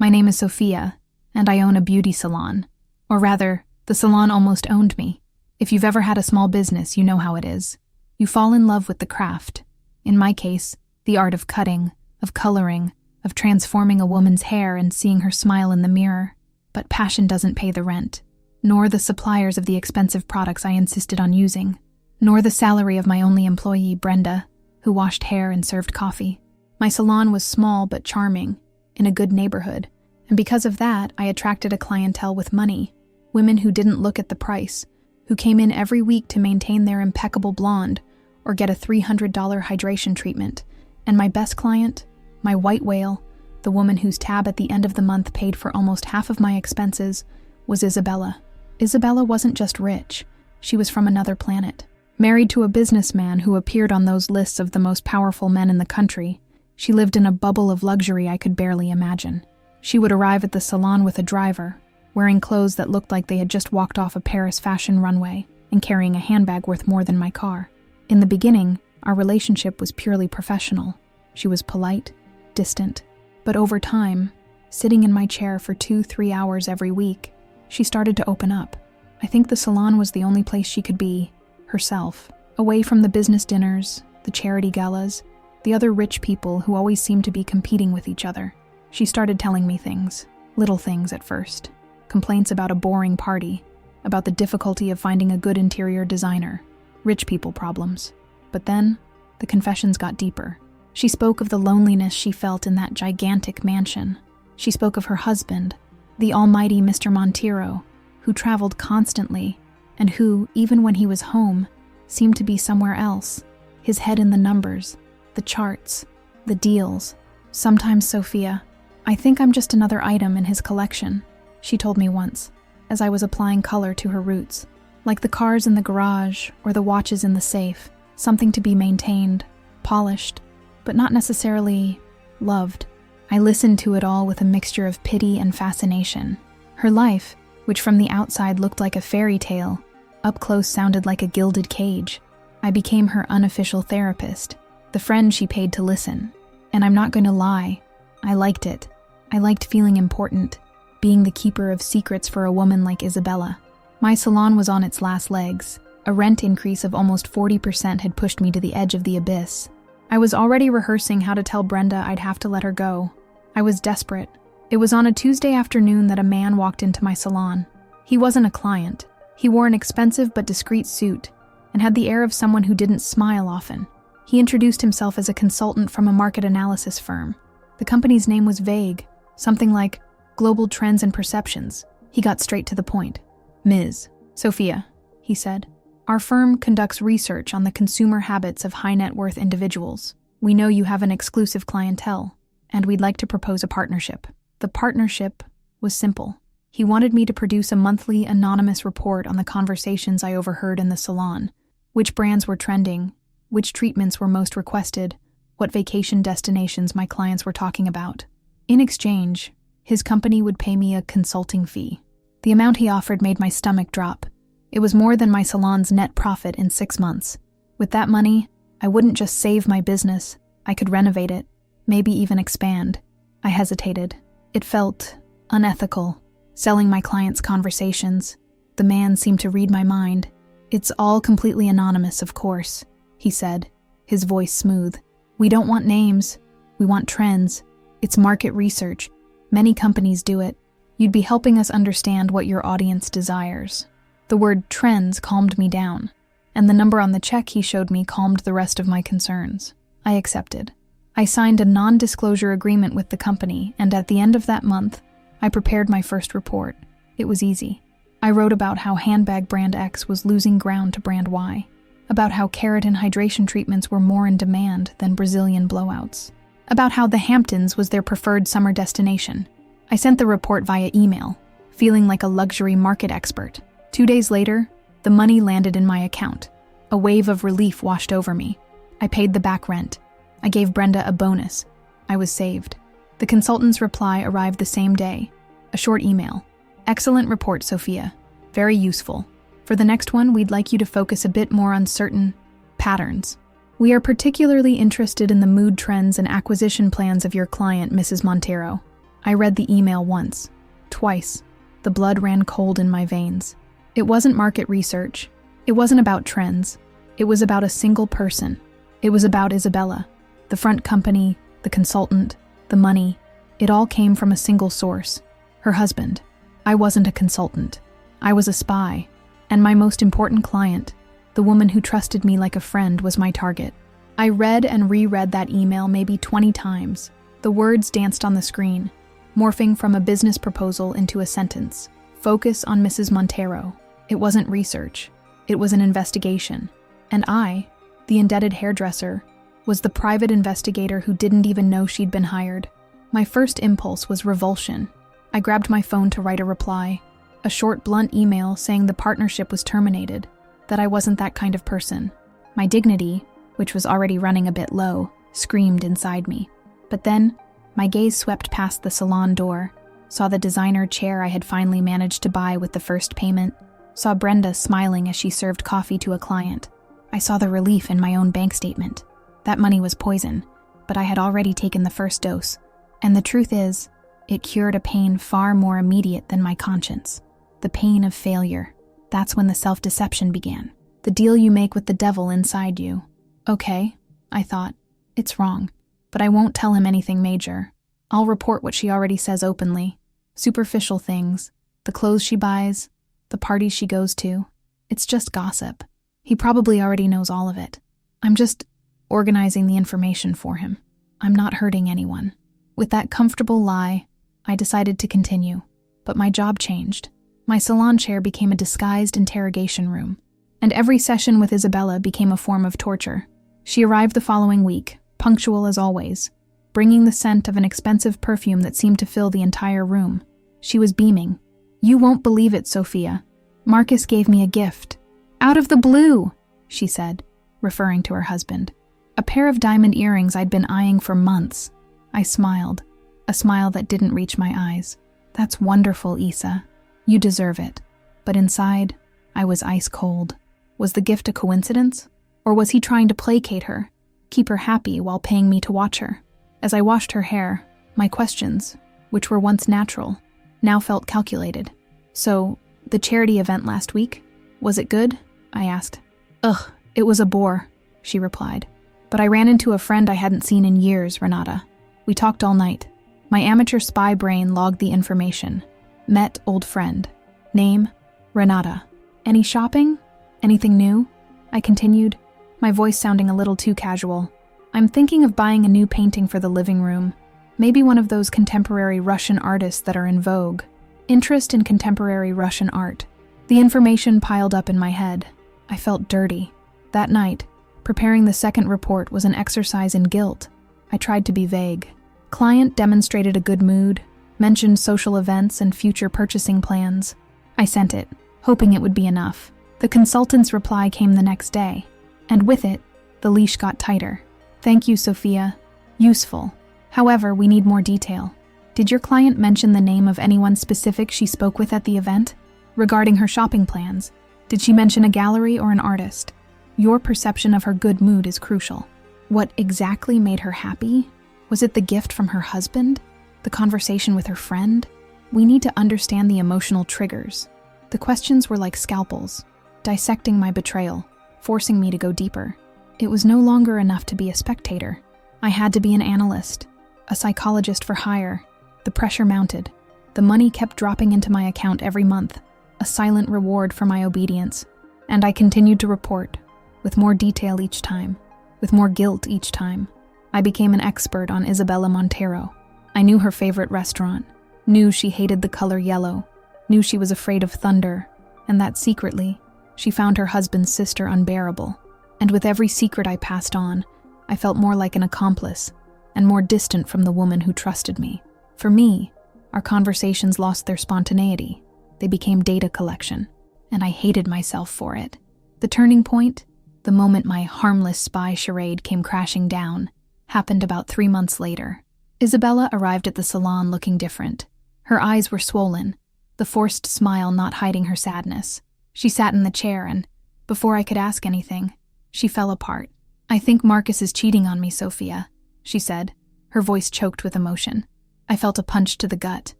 My name is Sophia, and I own a beauty salon. Or rather, the salon almost owned me. If you've ever had a small business, you know how it is. You fall in love with the craft. In my case, the art of cutting, of coloring, of transforming a woman's hair and seeing her smile in the mirror. But passion doesn't pay the rent, nor the suppliers of the expensive products I insisted on using, nor the salary of my only employee, Brenda, who washed hair and served coffee. My salon was small but charming, in a good neighborhood, and because of that, I attracted a clientele with money, women who didn't look at the price, who came in every week to maintain their impeccable blonde or get a $300 hydration treatment. And my best client, my white whale, the woman whose tab at the end of the month paid for almost half of my expenses, was Isabella. Isabella wasn't just rich, she was from another planet. Married to a businessman who appeared on those lists of the most powerful men in the country, she lived in a bubble of luxury I could barely imagine. She would arrive at the salon with a driver, wearing clothes that looked like they had just walked off a Paris fashion runway, and carrying a handbag worth more than my car. In the beginning, our relationship was purely professional. She was polite, distant, but over time, sitting in my chair for 2-3 hours every week, she started to open up. I think the salon was the only place she could be herself, away from the business dinners, the charity galas, the other rich people who always seemed to be competing with each other. She started telling me things, little things at first, complaints about a boring party, about the difficulty of finding a good interior designer, rich people problems. But then, the confessions got deeper. She spoke of the loneliness she felt in that gigantic mansion. She spoke of her husband, the almighty Mr. Montero, who traveled constantly, and who, even when he was home, seemed to be somewhere else, his head in the numbers, the charts, the deals. Sometimes, Sophia, I think I'm just another item in his collection, she told me once, as I was applying color to her roots. Like the cars in the garage or the watches in the safe, something to be maintained, polished, but not necessarily loved. I listened to it all with a mixture of pity and fascination. Her life, which from the outside looked like a fairy tale, up close sounded like a gilded cage. I became her unofficial therapist, the friend she paid to listen. And I'm not going to lie, I liked it. I liked feeling important, being the keeper of secrets for a woman like Isabella. My salon was on its last legs. A rent increase of almost 40% had pushed me to the edge of the abyss. I was already rehearsing how to tell Brenda I'd have to let her go. I was desperate. It was on a Tuesday afternoon that a man walked into my salon. He wasn't a client. He wore an expensive but discreet suit and had the air of someone who didn't smile often. He introduced himself as a consultant from a market analysis firm. The company's name was vague, something like Global Trends and Perceptions. He got straight to the point. Ms. Sophia, he said, our firm conducts research on the consumer habits of high-net-worth individuals. We know you have an exclusive clientele, and we'd like to propose a partnership. The partnership was simple. He wanted me to produce a monthly anonymous report on the conversations I overheard in the salon, which brands were trending, which treatments were most requested, what vacation destinations my clients were talking about. In exchange, his company would pay me a consulting fee. The amount he offered made my stomach drop. It was more than my salon's net profit in 6 months. With that money, I wouldn't just save my business, I could renovate it, maybe even expand. I hesitated. It felt unethical, selling my clients' conversations. The man seemed to read my mind. It's all completely anonymous, of course, he said, his voice smooth. We don't want names. We want trends. It's market research. Many companies do it. You'd be helping us understand what your audience desires. The word trends calmed me down, and the number on the check he showed me calmed the rest of my concerns. I accepted. I signed a non-disclosure agreement with the company, and at the end of that month, I prepared my first report. It was easy. I wrote about how handbag brand X was losing ground to brand Y, about how keratin hydration treatments were more in demand than Brazilian blowouts, about how the Hamptons was their preferred summer destination. I sent the report via email, feeling like a luxury market expert. 2 days later, the money landed in my account. A wave of relief washed over me. I paid the back rent. I gave Brenda a bonus. I was saved. The consultant's reply arrived the same day. A short email. Excellent report, Sophia. Very useful. For the next one, we'd like you to focus a bit more on certain patterns. We are particularly interested in the mood trends and acquisition plans of your client, Mrs. Montero. I read the email once, twice. The blood ran cold in my veins. It wasn't market research. It wasn't about trends. It was about a single person. It was about Isabella. The front company, the consultant, the money. It all came from a single source. Her husband. I wasn't a consultant. I was a spy. And my most important client, the woman who trusted me like a friend, was my target. I read and reread that email maybe 20 times. The words danced on the screen, morphing from a business proposal into a sentence. Focus on Mrs. Montero. It wasn't research. It was an investigation. And I, the indebted hairdresser, was the private investigator who didn't even know she'd been hired. My first impulse was revulsion. I grabbed my phone to write a reply, a short, blunt email saying the partnership was terminated, that I wasn't that kind of person. My dignity, which was already running a bit low, screamed inside me. But then, my gaze swept past the salon door, saw the designer chair I had finally managed to buy with the first payment, saw Brenda smiling as she served coffee to a client. I saw the relief in my own bank statement. That money was poison, but I had already taken the first dose. And the truth is, it cured a pain far more immediate than my conscience. The pain of failure. That's when the self-deception began. The deal you make with the devil inside you. Okay, I thought. It's wrong. But I won't tell him anything major. I'll report what she already says openly. Superficial things. The clothes she buys. The parties she goes to. It's just gossip. He probably already knows all of it. I'm just organizing the information for him. I'm not hurting anyone. With that comfortable lie, I decided to continue. But my job changed. My salon chair became a disguised interrogation room. And every session with Isabella became a form of torture. She arrived the following week, punctual as always, bringing the scent of an expensive perfume that seemed to fill the entire room. She was beaming. "You won't believe it, Sophia. Marcus gave me a gift. Out of the blue," she said, referring to her husband. A pair of diamond earrings I'd been eyeing for months. I smiled, a smile that didn't reach my eyes. "That's wonderful, Issa. You deserve it." But inside, I was ice cold. Was the gift a coincidence? Or was he trying to placate her, keep her happy while paying me to watch her? As I washed her hair, my questions, which were once natural, now felt calculated. "So, the charity event last week? Was it good?" I asked. "Ugh, it was a bore," she replied. "But I ran into a friend I hadn't seen in years, Renata. We talked all night. My amateur spy brain logged the information. Met old friend. Name, Renata. Any shopping? Anything new?" I continued, my voice sounding a little too casual. "I'm thinking of buying a new painting for the living room. Maybe one of those contemporary Russian artists that are in vogue. Interest in contemporary Russian art." The information piled up in my head. I felt dirty. That night, preparing the second report was an exercise in guilt. I tried to be vague. Client demonstrated a good mood, mentioned social events and future purchasing plans. I sent it, hoping it would be enough. The consultant's reply came the next day, and with it, the leash got tighter. "Thank you, Sophia. Useful. However, we need more detail. Did your client mention the name of anyone specific she spoke with at the event? Regarding her shopping plans, did she mention a gallery or an artist? Your perception of her good mood is crucial. What exactly made her happy? Was it the gift from her husband? The conversation with her friend? We need to understand the emotional triggers." The questions were like scalpels, dissecting my betrayal, forcing me to go deeper. It was no longer enough to be a spectator. I had to be an analyst, a psychologist for hire. The pressure mounted. The money kept dropping into my account every month, a silent reward for my obedience. And I continued to report, with more detail each time, with more guilt each time. I became an expert on Isabella Montero. I knew her favorite restaurant, knew she hated the color yellow, knew she was afraid of thunder, and that secretly, she found her husband's sister unbearable. And with every secret I passed on, I felt more like an accomplice, and more distant from the woman who trusted me. For me, our conversations lost their spontaneity. They became data collection, and I hated myself for it. The turning point, the moment my harmless spy charade came crashing down, happened about 3 months later. Isabella arrived at the salon looking different. Her eyes were swollen, the forced smile not hiding her sadness. She sat in the chair and, before I could ask anything, she fell apart. "I think Marcus is cheating on me, Sophia," she said, her voice choked with emotion. I felt a punch to the gut.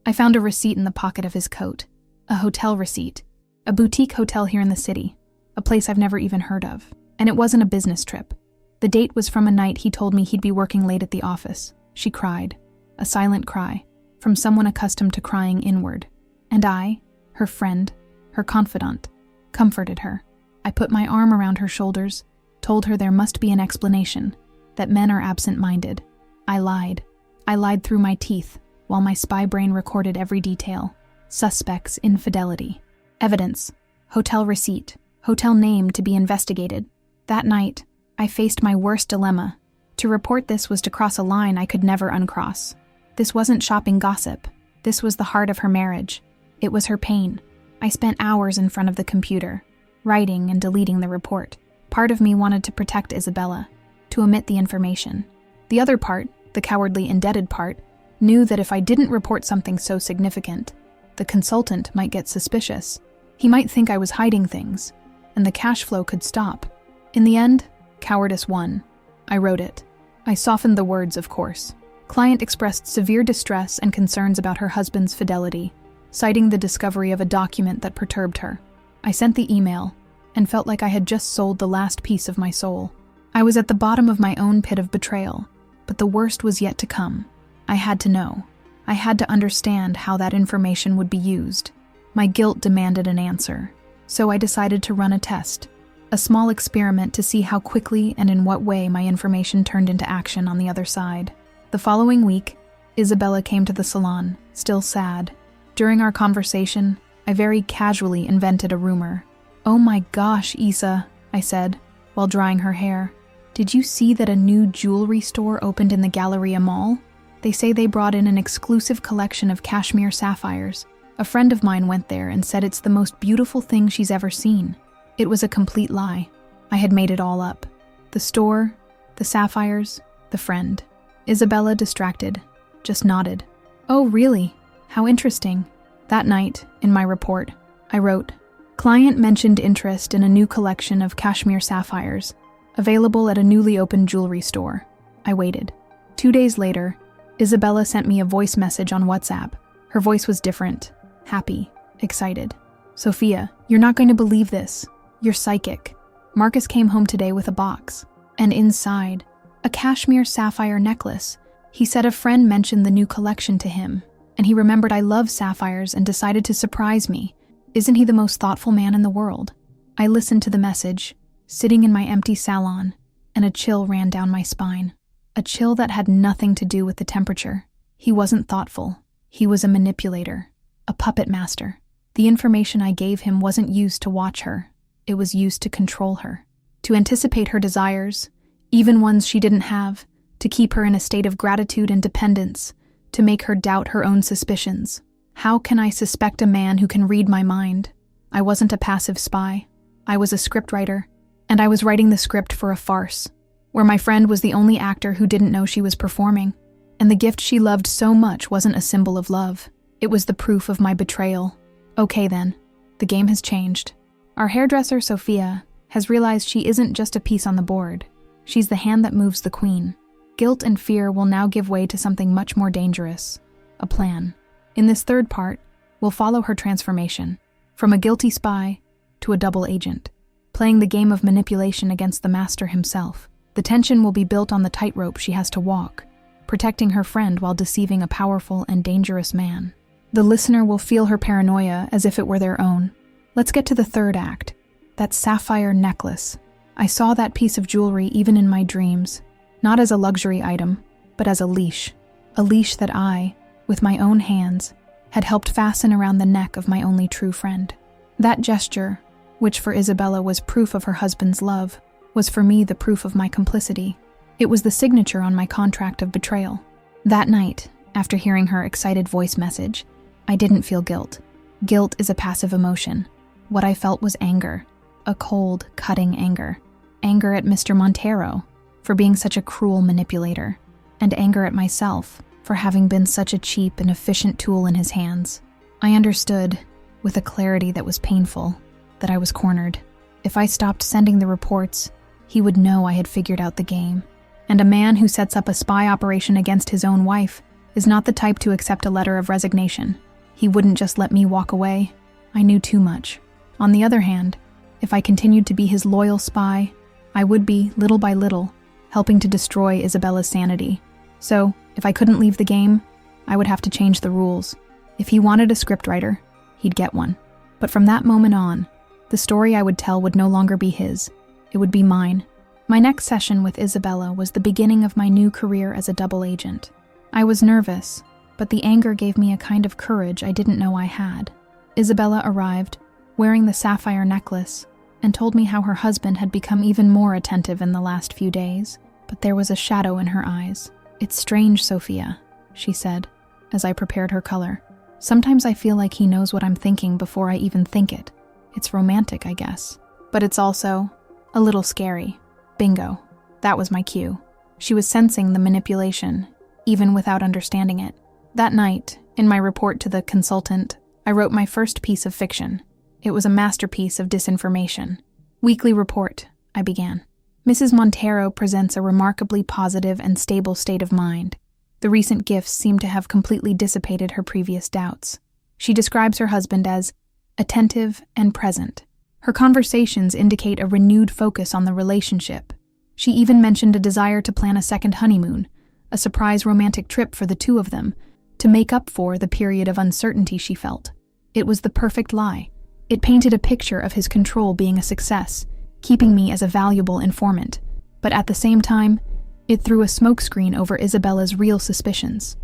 I found a receipt in the pocket of his coat. A hotel receipt. A boutique hotel here in the city. A place I've never even heard of. And it wasn't a business trip. The date was from a night he told me he'd be working late at the office. She cried. A silent cry. From someone accustomed to crying inward. And I, her friend, her confidant, comforted her. I put my arm around her shoulders, told her there must be an explanation, that men are absent-minded. I lied. I lied through my teeth, while my spy brain recorded every detail. Suspects' infidelity. Evidence. Hotel receipt. Hotel name to be investigated. That night, I faced my worst dilemma. To report this was to cross a line I could never uncross. This wasn't shopping gossip. This was the heart of her marriage. It was her pain. I spent hours in front of the computer, writing and deleting the report. Part of me wanted to protect Isabella, to omit the information. The other part, the cowardly indebted part, knew that if I didn't report something so significant, the consultant might get suspicious. He might think I was hiding things, and the cash flow could stop. In the end, cowardice won. I wrote it. I softened the words, of course. Client expressed severe distress and concerns about her husband's fidelity, citing the discovery of a document that perturbed her. I sent the email, and felt like I had just sold the last piece of my soul. I was at the bottom of my own pit of betrayal, but the worst was yet to come. I had to know. I had to understand how that information would be used. My guilt demanded an answer, so I decided to run a test, a small experiment to see how quickly and in what way my information turned into action on the other side. The following week, Isabella came to the salon, still sad. During our conversation, I very casually invented a rumor. "Oh my gosh, Isa," I said, while drying her hair. "Did you see that a new jewelry store opened in the Galleria Mall? They say they brought in an exclusive collection of cashmere sapphires. A friend of mine went there and said it's the most beautiful thing she's ever seen." It was a complete lie. I had made it all up. The store, the sapphires, the friend. Isabella, distracted, just nodded. "Oh, really? How interesting." That night, in my report, I wrote, "Client mentioned interest in a new collection of cashmere sapphires, available at a newly opened jewelry store." I waited. 2 days later, Isabella sent me a voice message on WhatsApp. Her voice was different, happy, excited. "Sophia, you're not going to believe this. You're psychic. Marcus came home today with a box, and inside, a cashmere sapphire necklace. He said a friend mentioned the new collection to him, and he remembered I love sapphires and decided to surprise me. Isn't he the most thoughtful man in the world?" I listened to the message, sitting in my empty salon, and a chill ran down my spine. A chill that had nothing to do with the temperature. He wasn't thoughtful. He was a manipulator, a puppet master. The information I gave him wasn't used to watch her. It was used to control her, to anticipate her desires, even ones she didn't have, to keep her in a state of gratitude and dependence, to make her doubt her own suspicions. How can I suspect a man who can read my mind? I wasn't a passive spy. I was a scriptwriter, and I was writing the script for a farce, where my friend was the only actor who didn't know she was performing, and the gift she loved so much wasn't a symbol of love. It was the proof of my betrayal. Okay then, the game has changed. Our hairdresser, Sophia, has realized she isn't just a piece on the board. She's the hand that moves the queen. Guilt and fear will now give way to something much more dangerous, a plan. In this third part, we'll follow her transformation, from a guilty spy to a double agent, playing the game of manipulation against the master himself. The tension will be built on the tightrope she has to walk, protecting her friend while deceiving a powerful and dangerous man. The listener will feel her paranoia as if it were their own. Let's get to the third act, that sapphire necklace. I saw that piece of jewelry even in my dreams, not as a luxury item, but as a leash that I, with my own hands, had helped fasten around the neck of my only true friend. That gesture, which for Isabella was proof of her husband's love, was for me the proof of my complicity. It was the signature on my contract of betrayal. That night, after hearing her excited voice message, I didn't feel guilt. Guilt is a passive emotion. What I felt was anger, a cold, cutting anger. Anger at Mr. Montero for being such a cruel manipulator, and anger at myself for having been such a cheap and efficient tool in his hands. I understood, with a clarity that was painful, that I was cornered. If I stopped sending the reports, he would know I had figured out the game. And a man who sets up a spy operation against his own wife is not the type to accept a letter of resignation. He wouldn't just let me walk away. I knew too much. On the other hand, if I continued to be his loyal spy, I would be, little by little, helping to destroy Isabella's sanity. So, if I couldn't leave the game, I would have to change the rules. If he wanted a scriptwriter, he'd get one. But from that moment on, the story I would tell would no longer be his. It would be mine. My next session with Isabella was the beginning of my new career as a double agent. I was nervous, but the anger gave me a kind of courage I didn't know I had. Isabella arrived, wearing the sapphire necklace, and told me how her husband had become even more attentive in the last few days, but there was a shadow in her eyes. "It's strange, Sophia," she said, as I prepared her color. "Sometimes I feel like he knows what I'm thinking before I even think it. It's romantic, I guess. But it's also a little scary." Bingo. That was my cue. She was sensing the manipulation, even without understanding it. That night, in my report to the consultant, I wrote my first piece of fiction. It was a masterpiece of disinformation. "Weekly report," I began. "Mrs. Montero presents a remarkably positive and stable state of mind. The recent gifts seem to have completely dissipated her previous doubts. She describes her husband as attentive and present. Her conversations indicate a renewed focus on the relationship. She even mentioned a desire to plan a second honeymoon, a surprise romantic trip for the two of them, to make up for the period of uncertainty she felt. It was the perfect lie. It painted a picture of his control being a success, keeping me as a valuable informant. But at the same time, it threw a smokescreen over Isabella's real suspicions.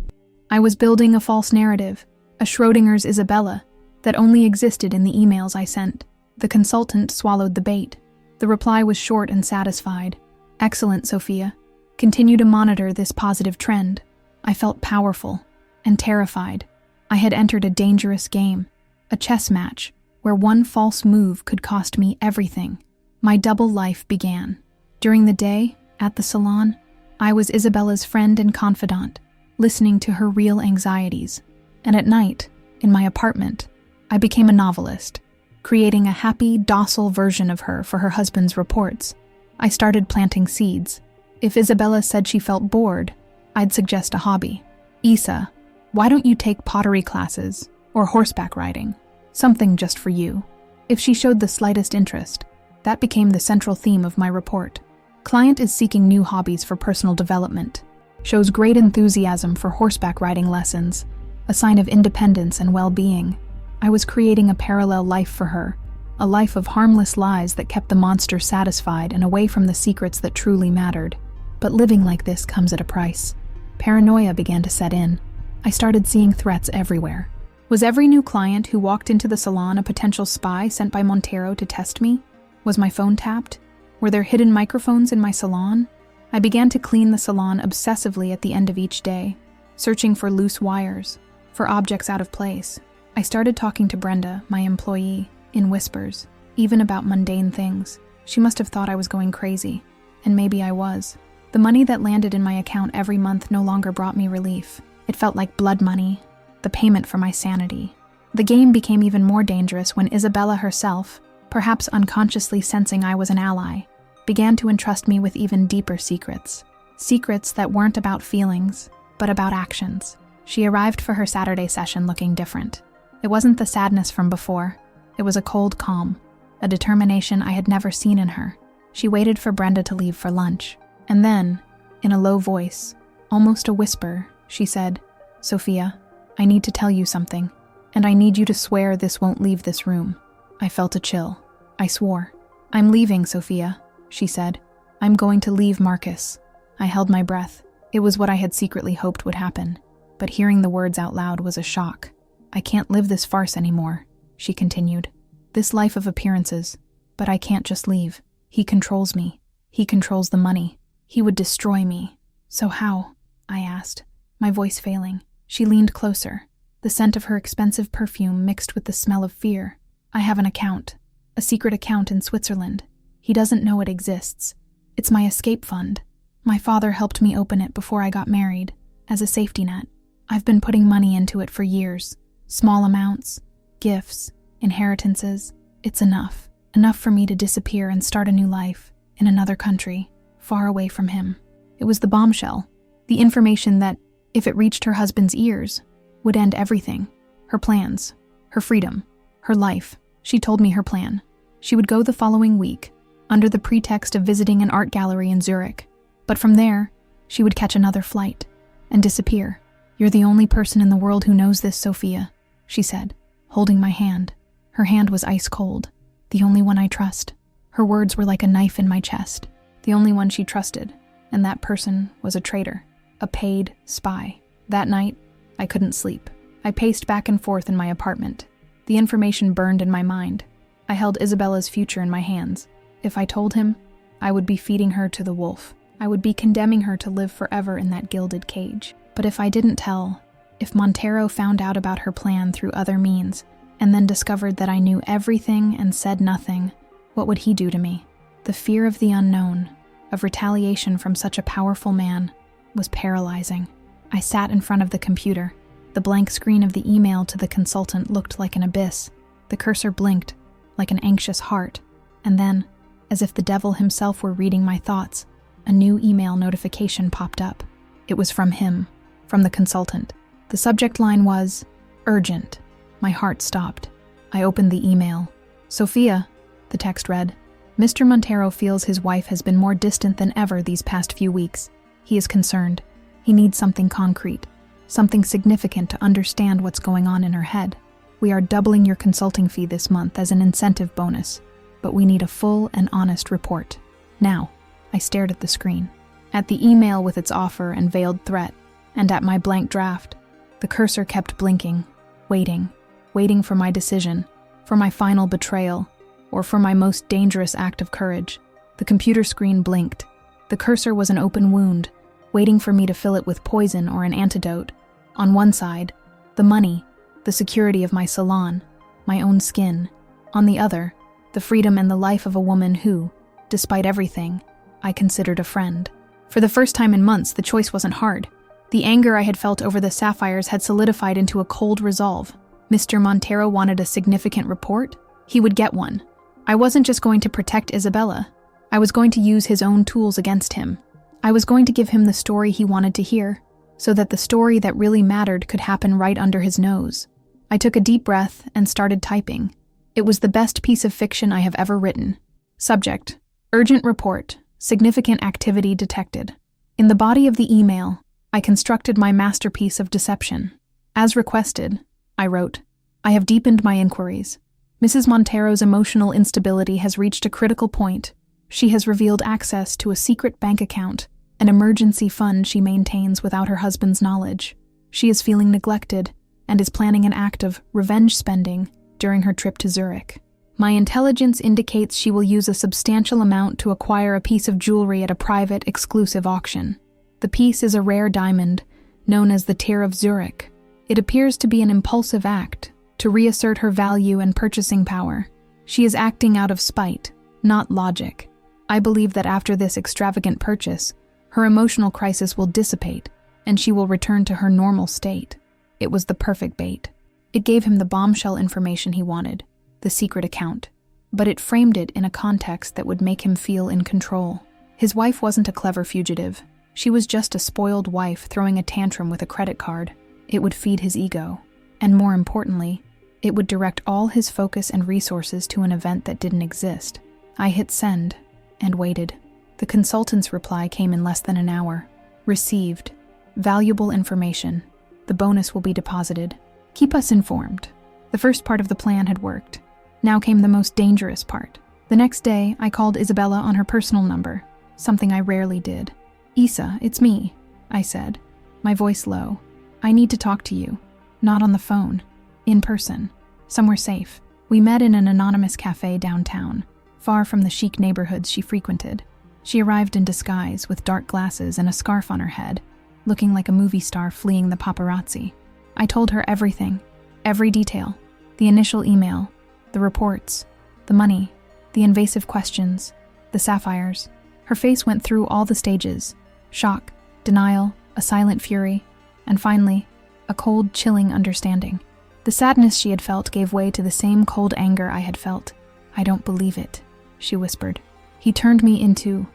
I was building a false narrative, a Schrodinger's Isabella, that only existed in the emails I sent. The consultant swallowed the bait. The reply was short and satisfied. "Excellent, Sophia. Continue to monitor this positive trend." I felt powerful and terrified. I had entered a dangerous game, a chess match, where one false move could cost me everything. My double life began. During the day, at the salon, I was Isabella's friend and confidant, listening to her real anxieties. And at night, in my apartment, I became a novelist, creating a happy, docile version of her for her husband's reports. I started planting seeds. If Isabella said she felt bored, I'd suggest a hobby. "Isa, why don't you take pottery classes or horseback riding? Something just for you." If she showed the slightest interest, that became the central theme of my report. "Client is seeking new hobbies for personal development. Shows great enthusiasm for horseback riding lessons, a sign of independence and well-being." I was creating a parallel life for her, a life of harmless lies that kept the monster satisfied and away from the secrets that truly mattered. But living like this comes at a price. Paranoia began to set in. I started seeing threats everywhere. Was every new client who walked into the salon a potential spy sent by Montero to test me? Was my phone tapped? Were there hidden microphones in my salon? I began to clean the salon obsessively at the end of each day, searching for loose wires, for objects out of place. I started talking to Brenda, my employee, in whispers, even about mundane things. She must have thought I was going crazy, and maybe I was. The money that landed in my account every month no longer brought me relief. It felt like blood money, the payment for my sanity. The game became even more dangerous when Isabella herself, perhaps unconsciously sensing I was an ally, began to entrust me with even deeper secrets. Secrets that weren't about feelings, but about actions. She arrived for her Saturday session looking different. It wasn't the sadness from before. It was a cold calm, a determination I had never seen in her. She waited for Brenda to leave for lunch. And then, in a low voice, almost a whisper, she said, "Sophia, I need to tell you something, and I need you to swear this won't leave this room." I felt a chill. I swore. "I'm leaving, Sophia," she said. "I'm going to leave Marcus." I held my breath. It was what I had secretly hoped would happen. But hearing the words out loud was a shock. "I can't live this farce anymore," she continued. "This life of appearances. But I can't just leave. He controls me. He controls the money. He would destroy me." "So how?" I asked, my voice failing. She leaned closer, the scent of her expensive perfume mixed with the smell of fear. "I have an account, a secret account in Switzerland. He doesn't know it exists. It's my escape fund. My father helped me open it before I got married, as a safety net. I've been putting money into it for years. Small amounts, gifts, inheritances. It's enough. Enough for me to disappear and start a new life, in another country, far away from him." It was the bombshell, the information that, If it reached her husband's ears, would end everything. Her plans, her freedom, her life. She told me her plan. She would go the following week, under the pretext of visiting an art gallery in Zurich. But from there, she would catch another flight and disappear. "You're the only person in the world who knows this, Sophia," she said, holding my hand. Her hand was ice cold. "The only one I trust." Her words were like a knife in my chest. The only one she trusted, and that person was a traitor, a paid spy. That night, I couldn't sleep. I paced back and forth in my apartment. The information burned in my mind. I held Isabella's future in my hands. If I told him, I would be feeding her to the wolf. I would be condemning her to live forever in that gilded cage. But if I didn't tell, if Montero found out about her plan through other means, and then discovered that I knew everything and said nothing, what would he do to me? The fear of the unknown, of retaliation from such a powerful man, was paralyzing. I sat in front of the computer. The blank screen of the email to the consultant looked like an abyss. The cursor blinked, like an anxious heart. And then, as if the devil himself were reading my thoughts, a new email notification popped up. It was from him, from the consultant. The subject line was, "Urgent." My heart stopped. I opened the email. "Sophia," the text read, "Mr. Montero feels his wife has been more distant than ever these past few weeks. He is concerned. He needs something concrete, something significant to understand what's going on in her head. We are doubling your consulting fee this month as an incentive bonus, but we need a full and honest report. Now." I stared at the screen, at the email with its offer and veiled threat, and at my blank draft. The cursor kept blinking, waiting for my decision, for my final betrayal, or for my most dangerous act of courage. The computer screen blinked. The cursor was an open wound, waiting for me to fill it with poison or an antidote. On one side, the money, the security of my salon, my own skin. On the other, the freedom and the life of a woman who, despite everything, I considered a friend. For the first time in months, the choice wasn't hard. The anger I had felt over the sapphires had solidified into a cold resolve. Mr. Montero wanted a significant report. He would get one. I wasn't just going to protect Isabella. I was going to use his own tools against him. I was going to give him the story he wanted to hear, so that the story that really mattered could happen right under his nose. I took a deep breath and started typing. It was the best piece of fiction I have ever written. Subject: Urgent report. Significant activity detected. In the body of the email, I constructed my masterpiece of deception. As requested, I wrote, "I have deepened my inquiries. Mrs. Montero's emotional instability has reached a critical point. She has revealed access to a secret bank account, an emergency fund she maintains without her husband's knowledge. She is feeling neglected and is planning an act of revenge spending during her trip to Zurich. My intelligence indicates she will use a substantial amount to acquire a piece of jewelry at a private, exclusive auction. The piece is a rare diamond, known as the Tear of Zurich. It appears to be an impulsive act, to reassert her value and purchasing power. She is acting out of spite, not logic. I believe that after this extravagant purchase, her emotional crisis will dissipate, and she will return to her normal state." It was the perfect bait. It gave him the bombshell information he wanted, the secret account, but it framed it in a context that would make him feel in control. His wife wasn't a clever fugitive. She was just a spoiled wife throwing a tantrum with a credit card. It would feed his ego. And more importantly, it would direct all his focus and resources to an event that didn't exist. I hit send and waited. The consultant's reply came in less than an hour. "Received. Valuable information. The bonus will be deposited. Keep us informed." The first part of the plan had worked. Now came the most dangerous part. The next day, I called Isabella on her personal number, something I rarely did. "Isa, it's me," I said, my voice low. "I need to talk to you. Not on the phone. In person. Somewhere safe." We met in an anonymous cafe downtown, far from the chic neighborhoods she frequented. She arrived in disguise with dark glasses and a scarf on her head, looking like a movie star fleeing the paparazzi. I told her everything, every detail. The initial email, the reports, the money, the invasive questions, the sapphires. Her face went through all the stages: shock, denial, a silent fury, and finally, a cold, chilling understanding. The sadness she had felt gave way to the same cold anger I had felt. "I don't believe it," she whispered. "He turned me into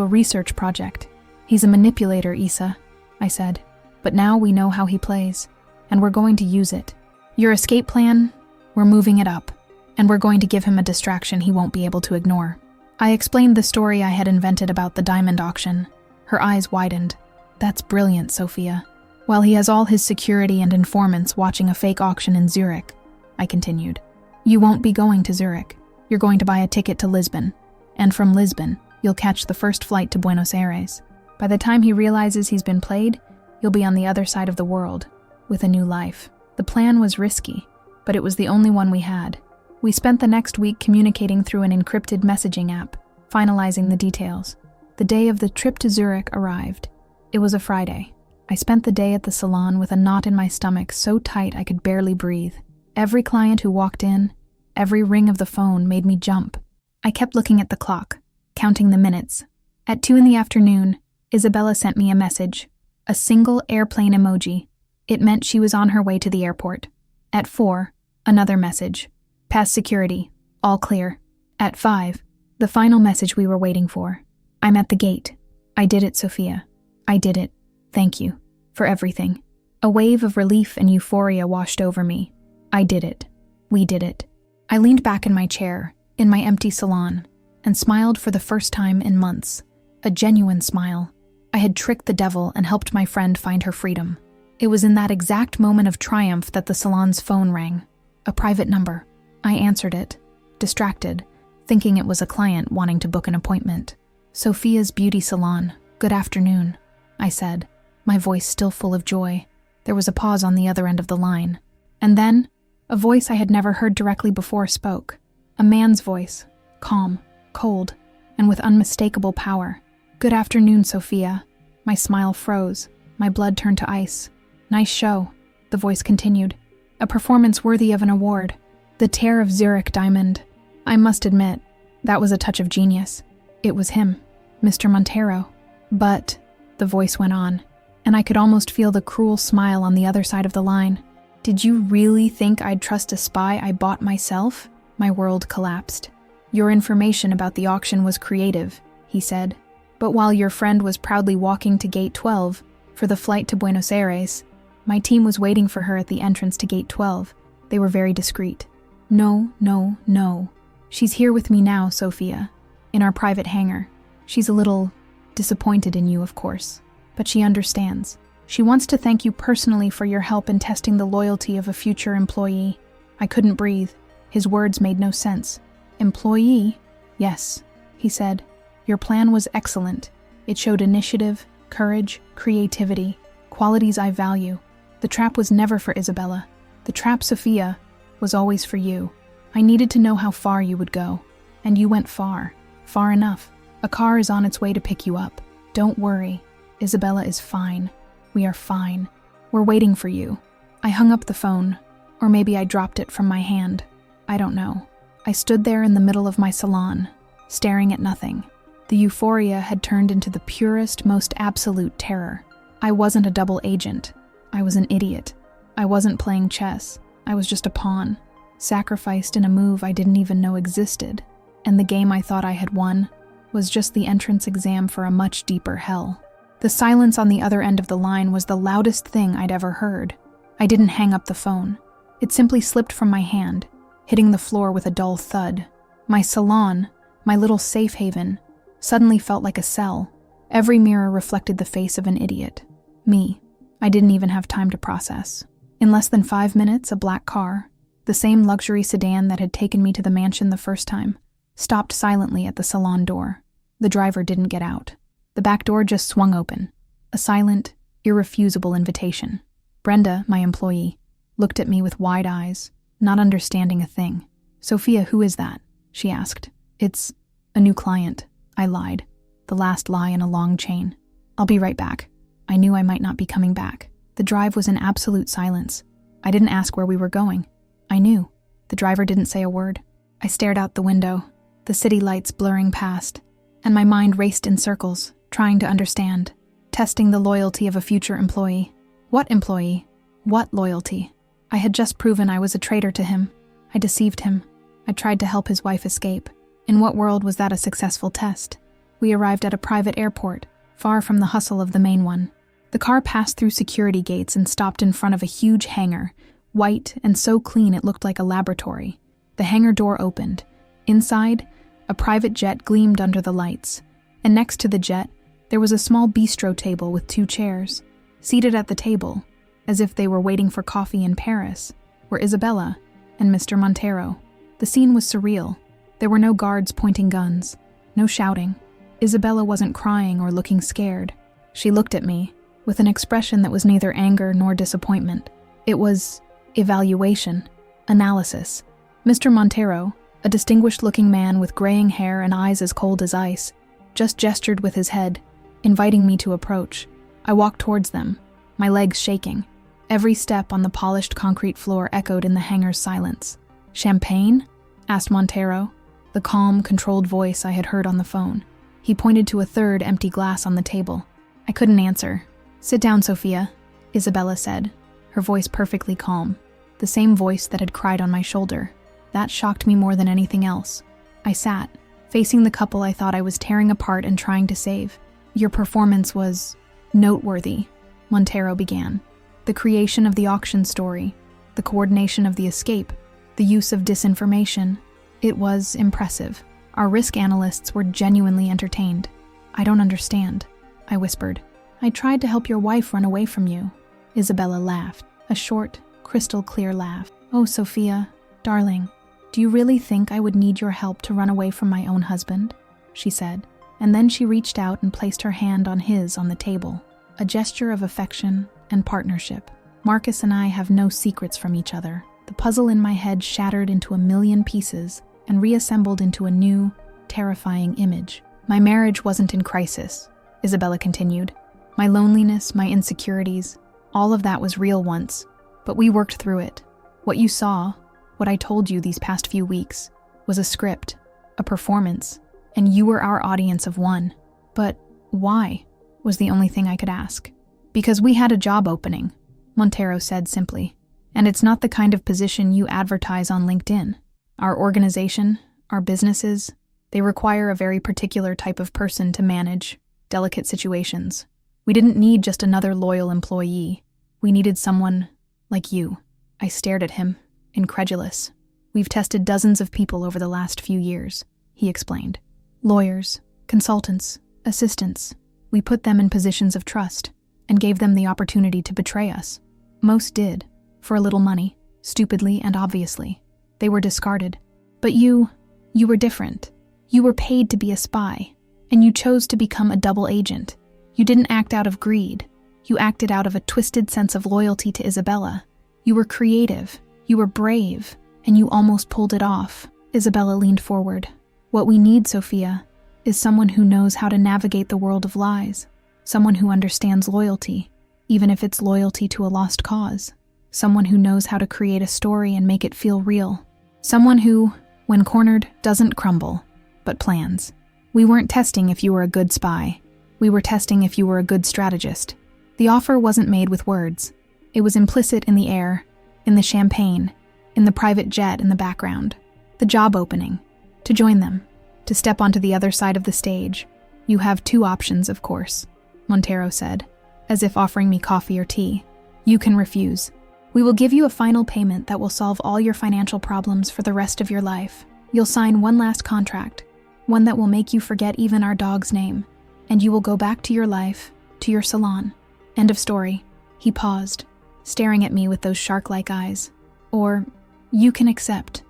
a research project. He's a manipulator, Isa," I said. But now we know how he plays, and we're going to use it. Your escape plan? We're moving it up, and we're going to give him a distraction he won't be able to ignore. I explained the story I had invented about the diamond auction. Her eyes widened. That's brilliant, Sophia. While he has all his security and informants watching a fake auction in Zurich, I continued. You won't be going to Zurich. You're going to buy a ticket to Lisbon. And from Lisbon, you'll catch the first flight to Buenos Aires. By the time he realizes he's been played, you'll be on the other side of the world, with a new life. The plan was risky, but it was the only one we had. We spent the next week communicating through an encrypted messaging app, finalizing the details. The day of the trip to Zurich arrived. It was a Friday. I spent the day at the salon with a knot in my stomach so tight I could barely breathe. Every client who walked in, every ring of the phone made me jump. I kept looking at the clock, counting the minutes. At 2 p.m, Isabella sent me a message, a single airplane emoji. It meant she was on her way to the airport. At 4, another message. Past security, all clear. At 5, the final message we were waiting for. I'm at the gate. I did it, Sophia. I did it. Thank you for everything. A wave of relief and euphoria washed over me. I did it. We did it. I leaned back in my chair, in my empty salon, and smiled for the first time in months. A genuine smile. I had tricked the devil and helped my friend find her freedom. It was in that exact moment of triumph that the salon's phone rang. A private number. I answered it, distracted, thinking it was a client wanting to book an appointment. Sophia's beauty salon. Good afternoon, I said, my voice still full of joy. There was a pause on the other end of the line. And then, a voice I had never heard directly before spoke. A man's voice, calm, cold, and with unmistakable power. Good afternoon, Sophia. My smile froze. My blood turned to ice. Nice show, the voice continued. A performance worthy of an award. The tear of Zurich diamond. I must admit, that was a touch of genius. It was him, Mr. Montero. But, the voice went on, and I could almost feel the cruel smile on the other side of the line. Did you really think I'd trust a spy I bought myself? My world collapsed. Your information about the auction was creative, he said. But while your friend was proudly walking to Gate 12 for the flight to Buenos Aires, my team was waiting for her at the entrance to Gate 12. They were very discreet. No, no, no. She's here with me now, Sophia, in our private hangar. She's a little disappointed in you, of course, but she understands. She wants to thank you personally for your help in testing the loyalty of a future employee. I couldn't breathe. His words made no sense. Employee? Yes, he said. Your plan was excellent. It showed initiative, courage, creativity, qualities I value. The trap was never for Isabella. The trap, Sophia, was always for you. I needed to know how far you would go. And you went far. Far enough. A car is on its way to pick you up. Don't worry. Isabella is fine. We are fine. We're waiting for you. I hung up the phone. Or maybe I dropped it from my hand. I don't know. I stood there in the middle of my salon, staring at nothing. The euphoria had turned into the purest, most absolute terror. I wasn't a double agent. I was an idiot. I wasn't playing chess. I was just a pawn, sacrificed in a move I didn't even know existed. And the game I thought I had won was just the entrance exam for a much deeper hell. The silence on the other end of the line was the loudest thing I'd ever heard. I didn't hang up the phone. It simply slipped from my hand, hitting the floor with a dull thud. My salon, my little safe haven, suddenly felt like a cell. Every mirror reflected the face of an idiot. Me. I didn't even have time to process. In less than 5 minutes, a black car, the same luxury sedan that had taken me to the mansion the first time, stopped silently at the salon door. The driver didn't get out. The back door just swung open. A silent, irrefusable invitation. Brenda, my employee, looked at me with wide eyes, not understanding a thing. Sophia, who is that? She asked. It's a new client. I lied. The last lie in a long chain. I'll be right back. I knew I might not be coming back. The drive was in absolute silence. I didn't ask where we were going. I knew. The driver didn't say a word. I stared out the window, the city lights blurring past, and my mind raced in circles, trying to understand, testing the loyalty of a future employee. What employee? What loyalty? I had just proven I was a traitor to him. I deceived him. I tried to help his wife escape. In what world was that a successful test? We arrived at a private airport, far from the hustle of the main one. The car passed through security gates and stopped in front of a huge hangar, white and so clean it looked like a laboratory. The hangar door opened. Inside, a private jet gleamed under the lights, and next to the jet, there was a small bistro table with 2 chairs. Seated at the table, as if they were waiting for coffee in Paris, were Isabella and Mr. Montero. The scene was surreal. There were no guards pointing guns, no shouting. Isabella wasn't crying or looking scared. She looked at me, with an expression that was neither anger nor disappointment. It was evaluation, analysis. Mr. Montero, a distinguished-looking man with graying hair and eyes as cold as ice, just gestured with his head, inviting me to approach. I walked towards them, my legs shaking. Every step on the polished concrete floor echoed in the hangar's silence. "Champagne?" asked Montero, the calm, controlled voice I had heard on the phone. He pointed to a third empty glass on the table. I couldn't answer. "Sit down, Sophia," Isabella said, her voice perfectly calm, the same voice that had cried on my shoulder. That shocked me more than anything else. I sat, facing the couple I thought I was tearing apart and trying to save. "Your performance was noteworthy," Montero began. "The creation of the auction story, the coordination of the escape, the use of disinformation. It was impressive. Our risk analysts were genuinely entertained." "I don't understand," I whispered. "I tried to help your wife run away from you." Isabella laughed, a short, crystal-clear laugh. "Oh, Sophia, darling, do you really think I would need your help to run away from my own husband?" she said, and then she reached out and placed her hand on his on the table, a gesture of affection and partnership. Marcus and I have no secrets from each other. The puzzle in my head shattered into a million pieces and reassembled into a new, terrifying image. "My marriage wasn't in crisis," Isabella continued. "My loneliness, my insecurities, all of that was real once, but we worked through it. What you saw, what I told you these past few weeks, was a script, a performance, and you were our audience of one. But why?" was the only thing I could ask. "Because we had a job opening," Montero said simply. "And it's not the kind of position you advertise on LinkedIn. Our organization, our businesses, they require a very particular type of person to manage delicate situations. We didn't need just another loyal employee. We needed someone like you." I stared at him, incredulous. "We've tested dozens of people over the last few years," he explained. "Lawyers, consultants, assistants. We put them in positions of trust and gave them the opportunity to betray us. Most did, for a little money, stupidly and obviously. They were discarded. But you were different. You were paid to be a spy, and you chose to become a double agent. You didn't act out of greed. You acted out of a twisted sense of loyalty to Isabella. You were creative, you were brave, and you almost pulled it off." Isabella leaned forward. "What we need, Sophia, is someone who knows how to navigate the world of lies. Someone who understands loyalty, even if it's loyalty to a lost cause. Someone who knows how to create a story and make it feel real. Someone who, when cornered, doesn't crumble, but plans. We weren't testing if you were a good spy. We were testing if you were a good strategist." The offer wasn't made with words. It was implicit in the air, in the champagne, in the private jet in the background. The job opening. To join them. To step onto the other side of the stage. "You have 2 options, of course," Montero said, as if offering me coffee or tea. "You can refuse. We will give you a final payment that will solve all your financial problems for the rest of your life. You'll sign one last contract, one that will make you forget even our dog's name, and you will go back to your life, to your salon. End of story." He paused, staring at me with those shark-like eyes. "Or you can accept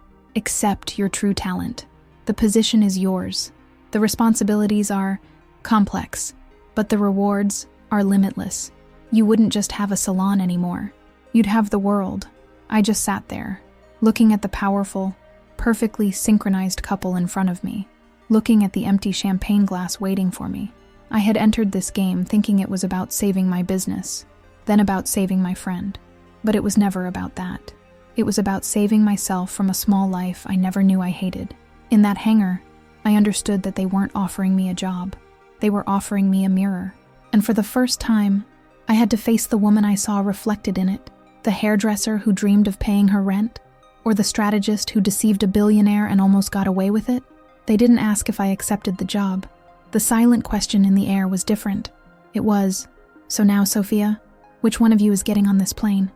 your true talent. The position is yours. The responsibilities are complex, but the rewards are limitless. You wouldn't just have a salon anymore. You'd have the world." I just sat there, looking at the powerful, perfectly synchronized couple in front of me, looking at the empty champagne glass waiting for me. I had entered this game thinking it was about saving my business, then about saving my friend. But it was never about that. It was about saving myself from a small life I never knew I hated. In that hangar, I understood that they weren't offering me a job. They were offering me a mirror. And for the first time, I had to face the woman I saw reflected in it, the hairdresser who dreamed of paying her rent, or the strategist who deceived a billionaire and almost got away with it. They didn't ask if I accepted the job. The silent question in the air was different. It was, So now, Sophia, which one of you is getting on this plane?